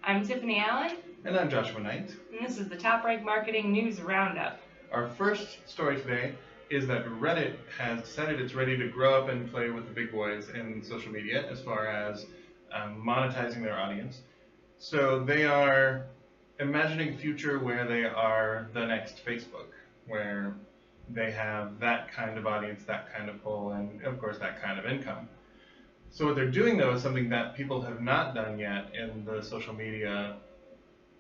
I'm Tiffani Allen. And I'm Joshua Nite. And this is the TopRank Marketing News Roundup. Our first story today is that Reddit has decided it's ready to grow up and play with the big boys in social media as far as monetizing their audience. So they are imagining a future where they are the next Facebook, where they have that kind of audience, that kind of pull, and of course that kind of income. So what they're doing though is something that people have not done yet in the social media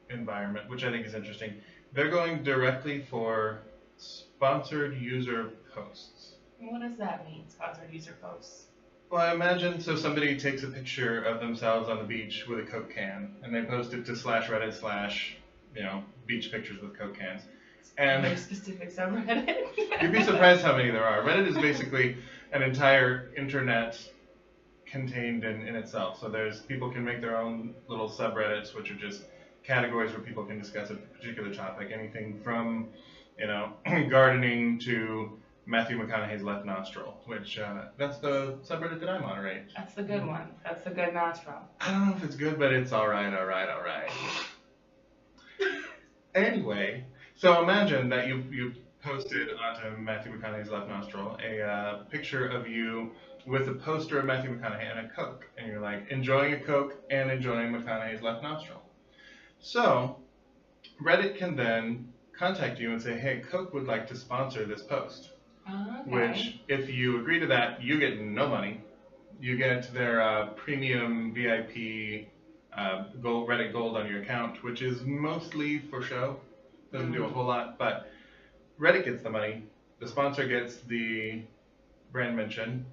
environment, which I think is interesting. They're going directly for sponsored user posts. What does that mean, sponsored user posts? Well, I imagine somebody takes a picture of themselves on the beach with a Coke can, and they post it to /Reddit/ beach pictures with Coke cans. And very specific subreddit. You'd be surprised how many there are. Reddit is basically an entire internet contained in itself. So people can make their own little subreddits, which are just categories where people can discuss a particular topic, anything from gardening to Matthew McConaughey's left nostril, which that's the subreddit that I moderate. That's the good one. That's the good nostril. I don't know if it's good, but it's all right. Anyway, so imagine that you posted onto Matthew McConaughey's left nostril a picture of you with a poster of Matthew McConaughey and a Coke, and you're like enjoying a Coke and enjoying McConaughey's left nostril. So Reddit can then contact you and say, hey, Coke would like to sponsor this post. Okay. Which, if you agree to that, you get no money. You get their premium VIP Reddit Gold on your account, which is mostly for show. Doesn't do a whole lot, but Reddit gets the money. The sponsor gets the brand mention,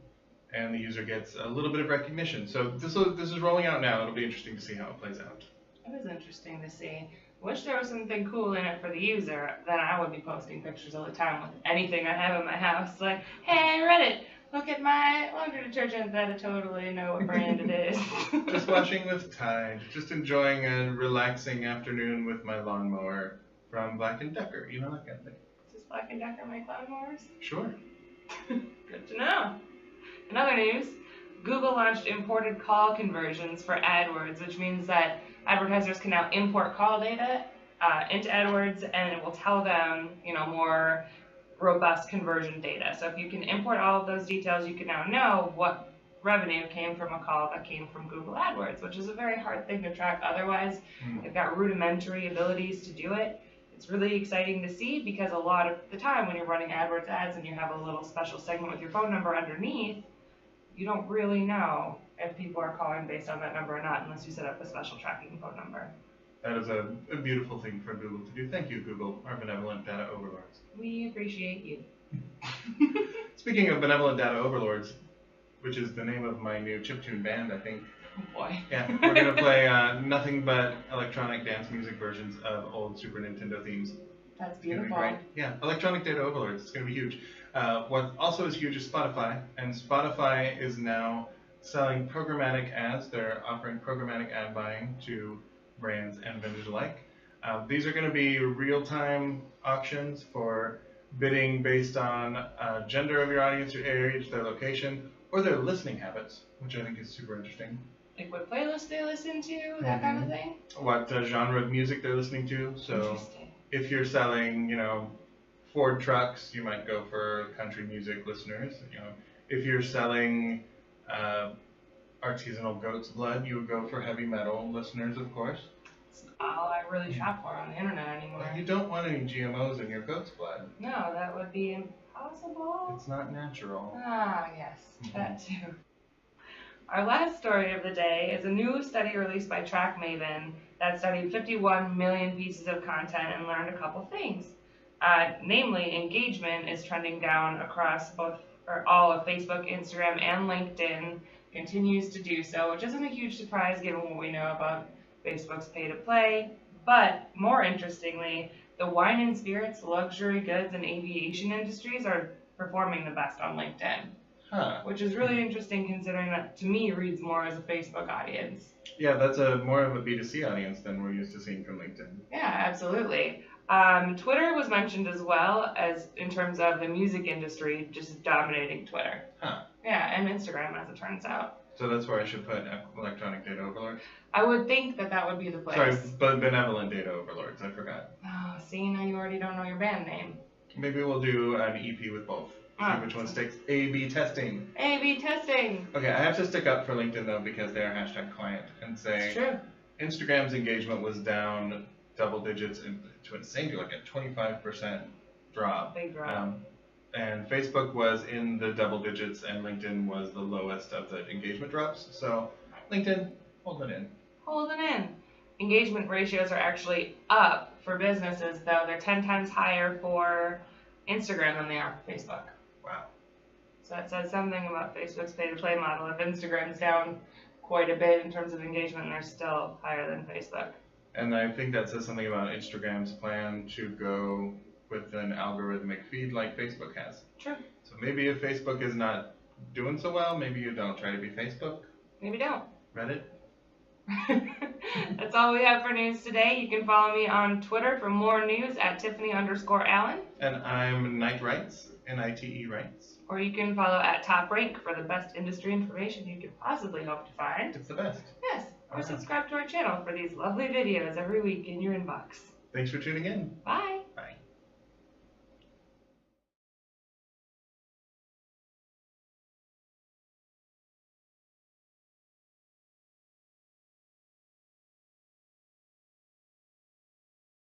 and the user gets a little bit of recognition. So this is rolling out now. It'll be interesting to see how it plays out. It is interesting to see. Wish there was something cool in it for the user. Then I would be posting pictures all the time with anything I have in my house. Like, hey, Reddit, look at my laundry detergent that I totally know what brand it is. Just washing with Tide. Just enjoying a relaxing afternoon with my lawnmower from Black & Decker. You know, that kind of thing. Does Black & Decker make lawnmowers? Sure. Good to know. In other news, Google launched imported call conversions for AdWords, which means that advertisers can now import call data into AdWords, and it will tell them, more robust conversion data. So if you can import all of those details, you can now know what revenue came from a call that came from Google AdWords, which is a very hard thing to track otherwise. They've got rudimentary abilities to do it. It's really exciting to see because a lot of the time when you're running AdWords ads and you have a little special segment with your phone number underneath, you don't really know if people are calling based on that number or not unless you set up a special tracking phone number. That is a beautiful thing for Google to do. Thank you, Google, our benevolent data overlords. We appreciate you. Speaking of benevolent data overlords, which is the name of my new chiptune band, I think. Oh boy. Yeah, we're going to play nothing but electronic dance music versions of old Super Nintendo themes. That's beautiful. Right? Yeah, electronic data overlords. It's going to be huge. What also is huge is Spotify, and Spotify is now selling programmatic ads. They're offering programmatic ad buying to brands and vendors alike. These are going to be real-time auctions for bidding based on gender of your audience, your age, their location, or their listening habits, which I think is super interesting. Like what playlist they listen to, that kind of thing? What genre of music they're listening to. So if you're selling, Ford trucks, you might go for country music listeners. If you're selling artisanal goat's blood, you would go for heavy metal listeners, of course. It's all I really shop for on the internet anymore. You don't want any GMOs in your goat's blood. No, that would be impossible. It's not natural. Ah, yes, that too. Our last story of the day is a new study released by TrackMaven that studied 51 million pieces of content and learned a couple things. Namely, engagement is trending down across all of Facebook, Instagram, and LinkedIn, continues to do so, which isn't a huge surprise given what we know about Facebook's pay-to-play. But more interestingly, the wine and spirits, luxury goods, and aviation industries are performing the best on LinkedIn. Which is really interesting considering that, to me, reads more as a Facebook audience. Yeah, that's more of a B2C audience than we're used to seeing from LinkedIn. Yeah, absolutely. Twitter was mentioned as well as in terms of the music industry just dominating Twitter. Yeah, and Instagram as it turns out. So that's where I should put electronic data overlords. I would think that that would be the place. Sorry, but benevolent data overlords. I forgot. Oh, see, now you already don't know your band name. Maybe we'll do an EP with both. See which one sticks. A/B testing. A/B testing. Okay, I have to stick up for LinkedIn though because they are #client and say It's true. Instagram's engagement was down double digits to a singular, like a 25% drop. Big drop. And Facebook was in the double digits and LinkedIn was the lowest of the engagement drops. So LinkedIn, hold it in. Hold it in. Engagement ratios are actually up for businesses though. They're 10 times higher for Instagram than they are for Facebook. Wow. So that says something about Facebook's pay-to-play model. If Instagram's down quite a bit in terms of engagement, they're still higher than Facebook. And I think that says something about Instagram's plan to go with an algorithmic feed like Facebook has. True. So maybe if Facebook is not doing so well, maybe you don't try to be Facebook. Maybe don't. Reddit. That's all we have for news today. You can follow me on Twitter for more news at Tiffani_Allen. And I'm Nite Rights, Nite Rights. Or you can follow at TopRank for the best industry information you could possibly hope to find. It's the best. Yes. Or subscribe to our channel for these lovely videos every week in your inbox. Thanks for tuning in. Bye.